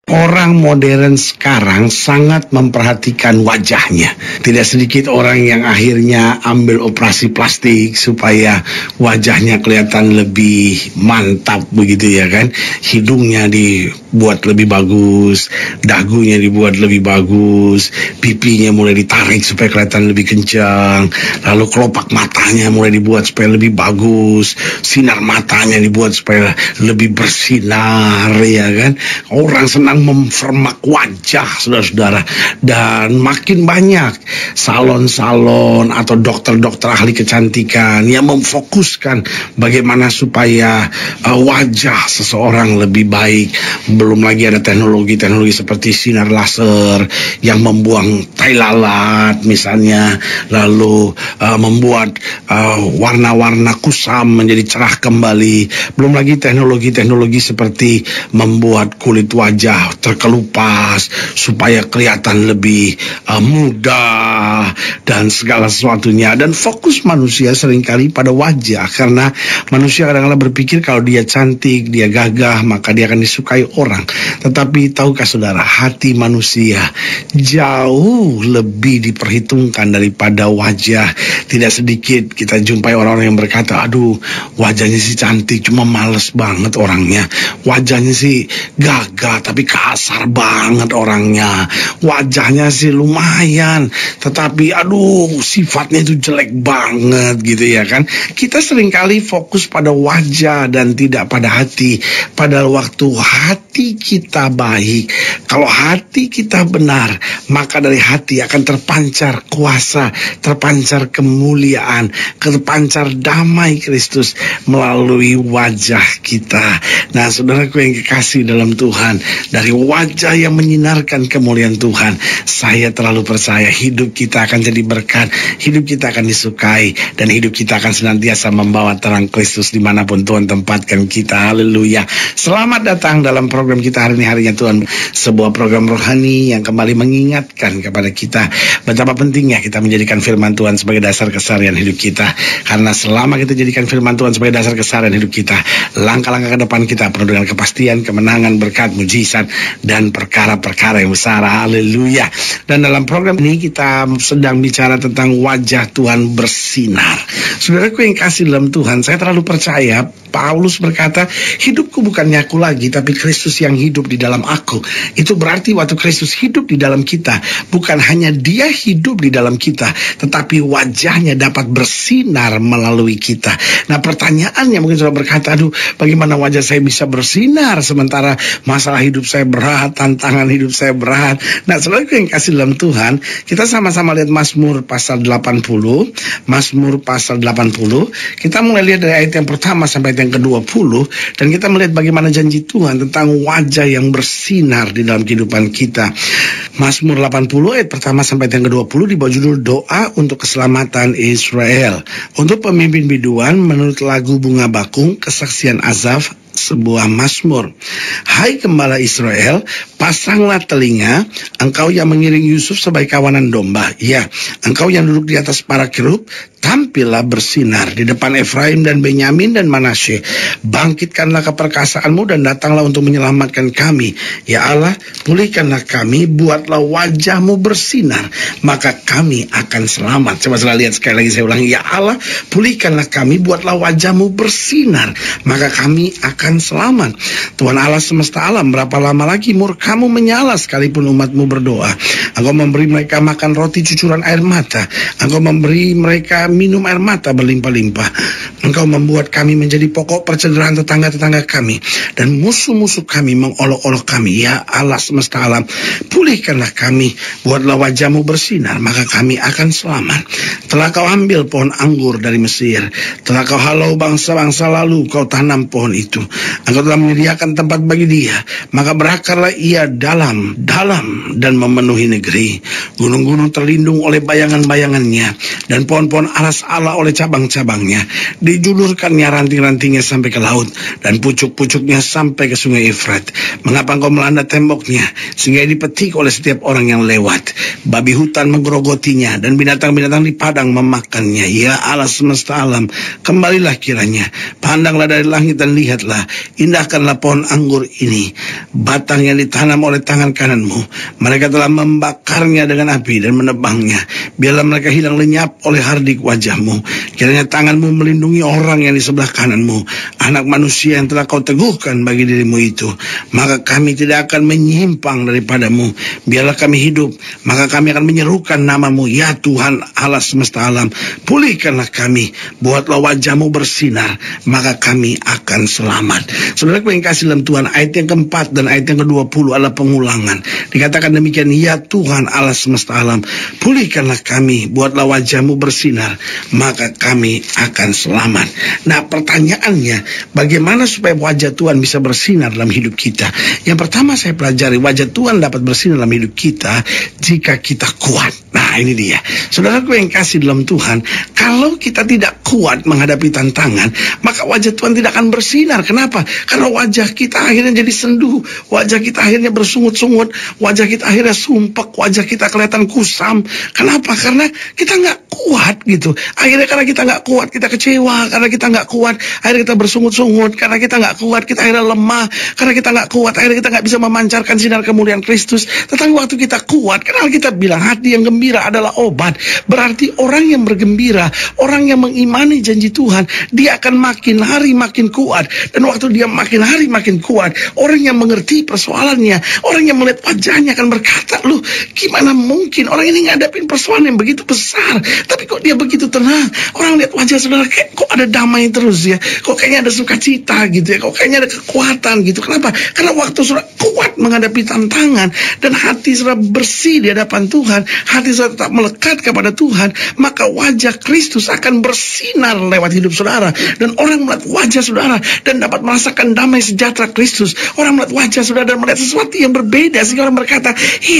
Orang modern sekarang sangat memperhatikan wajahnya. Tidak sedikit orang yang akhirnya ambil operasi plastik supaya wajahnya kelihatan lebih mantap begitu ya kan. Hidungnya dibuat lebih bagus, dagunya dibuat lebih bagus, pipinya mulai ditarik supaya kelihatan lebih kencang, lalu kelopak matanya mulai dibuat supaya lebih bagus, sinar matanya dibuat supaya lebih bersinar ya kan. Orang senang mempermak wajah saudara-saudara, dan makin banyak salon-salon atau dokter-dokter ahli kecantikan yang memfokuskan bagaimana supaya wajah seseorang lebih baik. Belum lagi ada teknologi-teknologi seperti sinar laser yang membuang tai lalat misalnya, lalu membuat warna-warna kusam menjadi cerah kembali. Belum lagi teknologi-teknologi seperti membuat kulit wajah terkelupas supaya kelihatan lebih muda dan segala sesuatunya. Dan fokus manusia seringkali pada wajah, karena manusia kadang-kadang berpikir kalau dia cantik, dia gagah, maka dia akan disukai orang. Tetapi tahukah saudara, hati manusia jauh lebih diperhitungkan daripada wajah. Tidak sedikit kita jumpai orang-orang yang berkata, aduh wajahnya sih cantik, cuma males banget orangnya. Wajahnya sih gagah tapi kasar banget orangnya. Wajahnya sih lumayan, tetapi aduh sifatnya itu jelek banget gitu ya kan. Kita seringkali fokus pada wajah dan tidak pada hati. Padahal waktu hati kita baik, kalau hati kita benar, maka dari hati akan terpancar kuasa, terpancar kemuliaan, terpancar damai Kristus melalui wajah kita. Nah saudaraku yang kekasih dalam Tuhan, dari wajah yang menyinarkan kemuliaan Tuhan, saya terlalu percaya hidup kita akan jadi berkat, hidup kita akan disukai, dan hidup kita akan senantiasa membawa terang Kristus dimanapun Tuhan tempatkan kita. Haleluya. Selamat datang dalam program kita hari ini, Harinya Tuhan, sebuah program rohani yang kembali mengingatkan kepada kita betapa pentingnya kita menjadikan firman Tuhan sebagai dasar keseharian hidup kita. Karena selama kita jadikan firman Tuhan sebagai dasar keseharian hidup kita, langkah-langkah ke depan kita penuh dengan kepastian, kemenangan, berkat, mujizat, dan perkara-perkara yang besar. Haleluya. Dan dalam program ini kita sedang bicara tentang wajah Tuhan bersinar. Saudaraku yang kasih dalam Tuhan, saya terlalu percaya Paulus berkata, hidupku bukannya aku lagi, tapi Kristus yang hidup di dalam aku. Itu berarti waktu Kristus hidup di dalam kita, bukan hanya dia hidup di dalam kita, tetapi wajahnya dapat bersinar melalui kita. Nah pertanyaannya mungkin sudah berkata, aduh bagaimana wajah saya bisa bersinar sementara masalah hidup saya berat, tantangan hidup saya berat. Nah saudaraku yang kasih dalam Tuhan, kita sama-sama lihat Mazmur pasal 80. Mazmur pasal 80, kita mulai lihat dari ayat yang pertama sampai ayat yang ke-20, dan kita melihat bagaimana janji Tuhan tentang wajah yang bersinar di dalam kehidupan kita. Mazmur 80 ayat pertama sampai ayat yang ke-20 di bawah judul Doa untuk Keselamatan Israel. Untuk pemimpin biduan menurut lagu Bunga Bakung, kesaksian Asaf, sebuah mazmur. Hai gembala Israel, pasanglah telinga, engkau yang mengiring Yusuf sebagai kawanan domba. Ya, engkau yang duduk di atas para kerub, tampillah bersinar di depan Efraim dan Benyamin dan Manasye. Bangkitkanlah keperkasaanmu dan datanglah untuk menyelamatkan kami. Ya Allah, pulihkanlah kami, buatlah wajahmu bersinar, maka kami akan selamat. Coba saya lihat sekali lagi, saya ulangi. Ya Allah, pulihkanlah kami, buatlah wajahmu bersinar, maka kami akan selamat. Tuhan Allah semesta alam, berapa lama lagi murkamu menyala sekalipun umatmu berdoa? Engkau memberi mereka makan roti cucuran air mata, engkau memberi mereka minum air mata berlimpah-limpah. Engkau membuat kami menjadi pokok percederaan tetangga-tetangga kami, dan musuh-musuh kami mengolok-olok kami. Ya Allah semesta alam, pulihkanlah kami, buatlah wajahmu bersinar, maka kami akan selamat. Telah kau ambil pohon anggur dari Mesir, telah kau halau bangsa-bangsa lalu kau tanam pohon itu. Engkau telah menyediakan tempat bagi dia, maka berakarlah ia dalam dan memenuhi negeri. Gunung-gunung terlindung oleh bayangan-bayangannya, dan pohon-pohon ara aras Allah oleh cabang-cabangnya, dijulurkannya ranting-rantingnya sampai ke laut, dan pucuk-pucuknya sampai ke sungai Efrat. Mengapa engkau melanda temboknya, sehingga dipetik oleh setiap orang yang lewat? Babi hutan menggerogotinya, dan binatang-binatang di padang memakannya. Ya Allah semesta alam, kembalilah kiranya, pandanglah dari langit dan lihatlah, indahkanlah pohon anggur ini, batang yang ditanam oleh tangan kananmu. Mereka telah membakarnya dengan api dan menebangnya. Biarlah mereka hilang lenyap oleh hardik wajahmu. Kiranya tanganmu melindungi orang yang di sebelah kananmu, anak manusia yang telah kau teguhkan bagi dirimu itu. Maka kami tidak akan menyimpang daripadamu. Biarlah kami hidup, maka kami akan menyerukan namamu, ya Tuhan Allah semesta alam. Pulihkanlah kami, buatlah wajahmu bersinar, maka kami akan selamat. Saudara yang kasih dalam Tuhan, ayat yang keempat dan ayat yang ke-20 adalah pengulangan. Dikatakan demikian, ya Tuhan Allah semesta alam, pulihkanlah kami, buatlah wajahmu bersinar, maka kami akan selamat. Nah, pertanyaannya, bagaimana supaya wajah Tuhan bisa bersinar dalam hidup kita? Yang pertama saya pelajari, wajah Tuhan dapat bersinar dalam hidup kita jika kita kuat. Nah, ini dia. Saudaraku yang kasih dalam Tuhan, kalau kita tidak kuat menghadapi tantangan, maka wajah Tuhan tidak akan bersinar. Kenapa? Karena wajah kita akhirnya jadi sendu, wajah kita akhirnya bersungut-sungut, wajah kita akhirnya sumpek, wajah kita kelihatan kusam. Kenapa? Karena kita nggak kuat gitu. Akhirnya karena kita nggak kuat, kita kecewa. Karena kita nggak kuat, akhirnya kita bersungut-sungut. Karena kita nggak kuat, kita akhirnya lemah. Karena kita nggak kuat, akhirnya kita nggak bisa memancarkan sinar kemuliaan Kristus. Tetapi waktu kita kuat, karena kita bilang hati yang gembira adalah obat. Berarti orang yang bergembira, orang yang mengimani janji Tuhan, dia akan makin hari makin kuat. Dan waktu dia makin hari makin kuat, orang yang mengerti persoalannya, orang yang melihat wajahnya akan berkata, loh gimana mungkin orang ini ngadapin persoalan yang begitu besar, tapi kok dia begitu tenang? Orang lihat wajah saudara, kok ada damai terus ya, kok kayaknya ada sukacita gitu ya, kok kayaknya ada kekuatan gitu. Kenapa? Karena waktu saudara kuat menghadapi tantangan, dan hati saudara bersih di hadapan Tuhan, hati saudara tetap melekat kepada Tuhan, maka wajah Kristus akan bersinar lewat hidup saudara. Dan orang melihat wajah saudara dan dapat merasakan damai sejahtera Kristus. Orang melihat wajah saudara dan melihat sesuatu yang berbeda, sehingga orang berkata,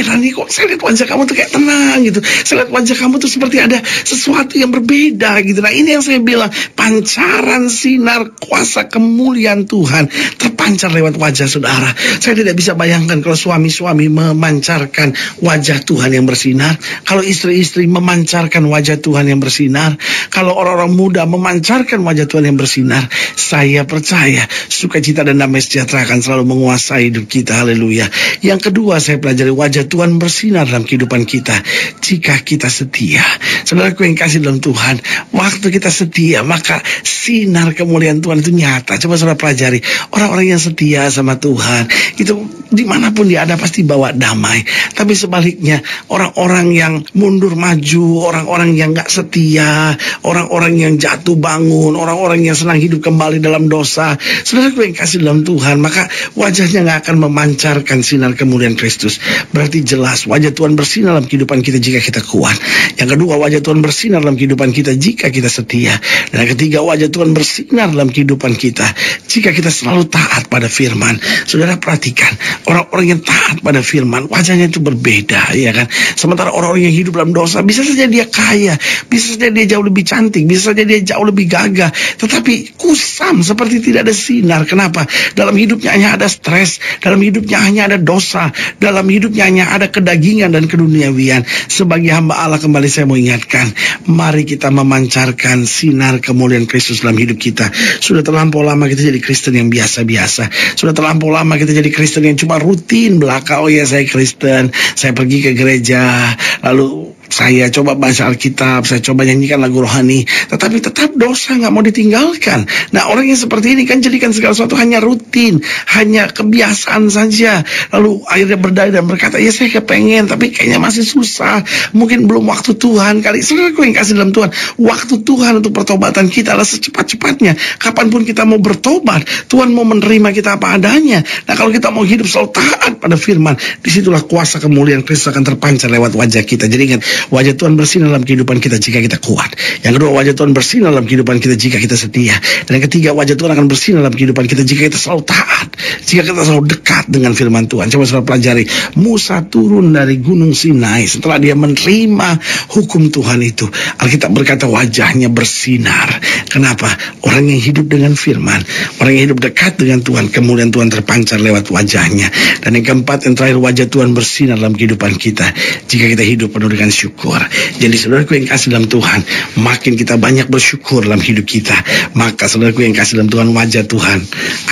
Rani, kok saya lihat wajah kamu tuh kayak tenang gitu, saya lihat wajah kamu tuh seperti ada sesuatu yang berbeda gitu. Nah, ini yang saya bilang, pancaran sinar kuasa kemuliaan Tuhan terpancar lewat wajah saudara. Saya tidak bisa bayangkan kalau suami-suami memancarkan wajah Tuhan yang bersinar, kalau istri-istri memancarkan wajah Tuhan yang bersinar, kalau orang-orang muda memancarkan wajah Tuhan yang bersinar. Saya percaya sukacita dan damai sejahtera akan selalu menguasai hidup kita. Haleluya. Yang kedua saya pelajari, wajah Tuhan bersinar dalam kehidupan kita jika kita setia. Saudaraku yang kasih dalam Tuhan, waktu kita setia, maka sinar kemuliaan Tuhan itu nyata. Coba saudara pelajari, orang-orang yang setia sama Tuhan itu dimanapun dia ada pasti bawa damai. Tapi sebaliknya, orang-orang yang mundur maju, orang-orang yang gak setia, orang-orang yang jatuh bangun, orang-orang yang senang hidup kembali dalam dosa, saudaraku yang kasih dalam Tuhan, maka wajahnya gak akan memancarkan sinar kemuliaan Kristus. Berarti jelas wajah Tuhan bersinar dalam kehidupan kita jika kita kuat. Yang kedua, wajah Tuhan bersinar dalam kehidupan kita jika kita setia. Dan yang ketiga, wajah Tuhan bersinar dalam kehidupan kita jika kita selalu taat pada firman. Saudara perhatikan, orang-orang yang taat pada firman, wajahnya itu berbeda, ya kan? Sementara orang-orang yang hidup dalam dosa, bisa saja dia kaya, bisa saja dia jauh lebih cantik, bisa saja dia jauh lebih gagah, tetapi kusam seperti tidak ada sinar. Kenapa? Dalam hidupnya hanya ada stres, dalam hidupnya hanya ada dosa, dalam hidupnya hanya ada kedagingan dan keduniawian. Sebagai hamba Allah, kembali saya mau ingatkan, mari kita memancarkan sinar kemuliaan Kristus dalam hidup kita. Sudah terlampau lama kita jadi Kristen yang biasa-biasa. Sudah terlampau lama kita jadi Kristen yang cuma rutin belaka, oh ya saya Kristen, saya pergi ke gereja, lalu saya coba baca Alkitab, saya coba nyanyikan lagu rohani, tetapi tetap dosa nggak mau ditinggalkan. Nah, orang yang seperti ini kan jadikan segala sesuatu hanya rutin, hanya kebiasaan saja. Lalu akhirnya berdalih dan berkata, ya saya kepengen, tapi kayaknya masih susah, mungkin belum waktu Tuhan kali. Saudaraku yang kasih dalam Tuhan, waktu Tuhan untuk pertobatan kita adalah secepat-cepatnya. Kapanpun kita mau bertobat, Tuhan mau menerima kita apa adanya. Nah, kalau kita mau hidup selalu taat pada firman, disitulah kuasa kemuliaan Kristus akan terpancar lewat wajah kita. Jadi ingat, Wajah Tuhan bersinar dalam kehidupan kita jika kita kuat. Yang kedua, wajah Tuhan bersinar dalam kehidupan kita jika kita setia. Dan yang ketiga, wajah Tuhan akan bersinar dalam kehidupan kita jika kita selalu taat, jika kita selalu dekat dengan firman Tuhan. Coba saudara pelajari, Musa turun dari gunung Sinai setelah dia menerima hukum Tuhan itu. Alkitab berkata wajahnya bersinar. Kenapa? Orang yang hidup dengan firman, orang yang hidup dekat dengan Tuhan, kemuliaan Tuhan terpancar lewat wajahnya. Dan yang keempat, yang terakhir, wajah Tuhan bersinar dalam kehidupan kita jika kita hidup penuh dengan syukur. Jadi saudaraku yang kasih dalam Tuhan, makin kita banyak bersyukur dalam hidup kita, maka saudaraku yang kasih dalam Tuhan, wajah Tuhan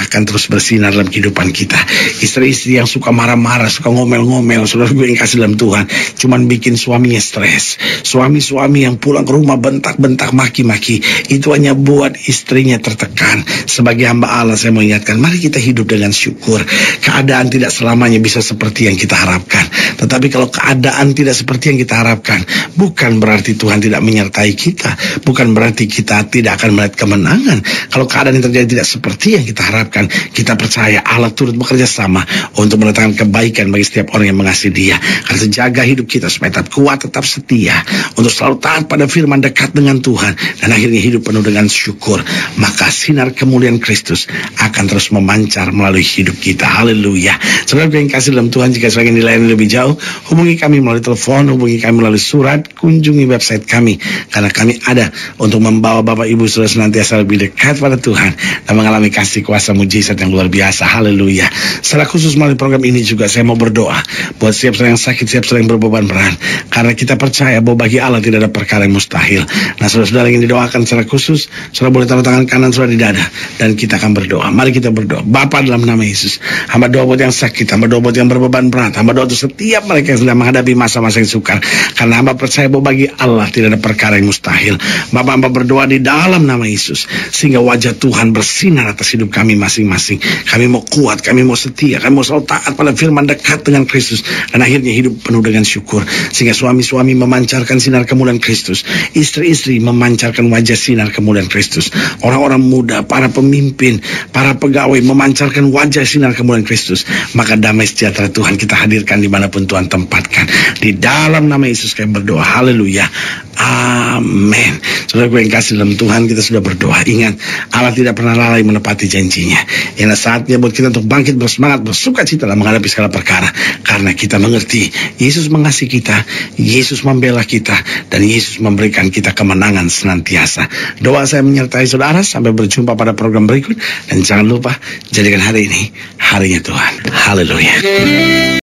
akan terus bersinar dalam kehidupan kita. Istri-istri yang suka marah-marah, suka ngomel-ngomel, saudaraku yang kasih dalam Tuhan, cuman bikin suaminya stres. Suami-suami yang pulang ke rumah bentak-bentak, maki-maki, itu hanya buat istrinya tertekan. Sebagai hamba Allah, saya mau ingatkan, mari kita hidup dengan syukur. Keadaan tidak selamanya bisa seperti yang kita harapkan, tetapi kalau keadaan tidak seperti yang kita harapkan, bukan berarti Tuhan tidak menyertai kita, bukan berarti kita tidak akan melihat kemenangan. Kalau keadaan yang terjadi tidak seperti yang kita harapkan, kita percaya Allah turut bekerja sama untuk mendatangkan kebaikan bagi setiap orang yang mengasihi Dia. Harus jaga hidup kita supaya tetap kuat, tetap setia, untuk selalu taat pada firman, dekat dengan Tuhan, dan akhirnya hidup penuh dengan syukur. Maka sinar kemuliaan Kristus akan terus memancar melalui hidup kita. Haleluya. Saudara yang kasih dalam Tuhan, jika ingin dilayani lebih jauh, hubungi kami melalui telepon, hubungi kami melalui surat, kunjungi website kami, karena kami ada untuk membawa Bapak Ibu Saudara senantiasa lebih dekat pada Tuhan dan mengalami kasih kuasa mujizat yang luar biasa. Haleluya. Secara khusus melalui program ini juga saya mau berdoa buat setiap orang yang sakit, setiap orang yang berbeban berat, karena kita percaya bahwa bagi Allah tidak ada perkara yang mustahil. Nah, saudara-saudara yang didoakan secara khusus, saudara boleh taruh tangan kanan saudara di dada, dan kita akan berdoa. Mari kita berdoa. Bapa, dalam nama Yesus, hamba doa buat yang sakit, hamba doa buat yang berbeban berat, hamba doa untuk setiap mereka yang sedang menghadapi masa-masa yang sukar, karena hamba percaya bahwa bagi Allah tidak ada perkara yang mustahil. Bapak, hamba berdoa di dalam nama Yesus, sehingga wajah Tuhan bersinar atas hidup kami masing-masing. Kami mau kuat, kami mau setia, kami mau selalu taat pada firman, dekat dengan Kristus, dan akhirnya hidup penuh dengan syukur. Sehingga suami-suami memancarkan sinar kemuliaan Kristus, istri-istri memancarkan wajah sinar kemuliaan Kristus, orang-orang muda, para pemimpin, para pegawai memancarkan wajah sinar kemuliaan Kristus. Maka damai sejahtera Tuhan kita hadirkan dimanapun Tuhan tempatkan. Di dalam nama Yesus kami berdoa. Haleluya. Amin. Saudara gue yang kasih dalam Tuhan, kita sudah berdoa. Ingat, Allah tidak pernah lalai menepati janjinya. Inilah saatnya buat kita untuk bangkit bersemangat, bersuka cita dalam menghadapi segala perkara, karena kita mengerti Yesus mengasihi kita, Yesus membela kita, dan Yesus memberikan kita kemenangan senantiasa. Doa saya menyertai saudara. Sampai berjumpa pada program berikut, dan jangan lupa jadikan hari ini harinya Tuhan. Haleluya.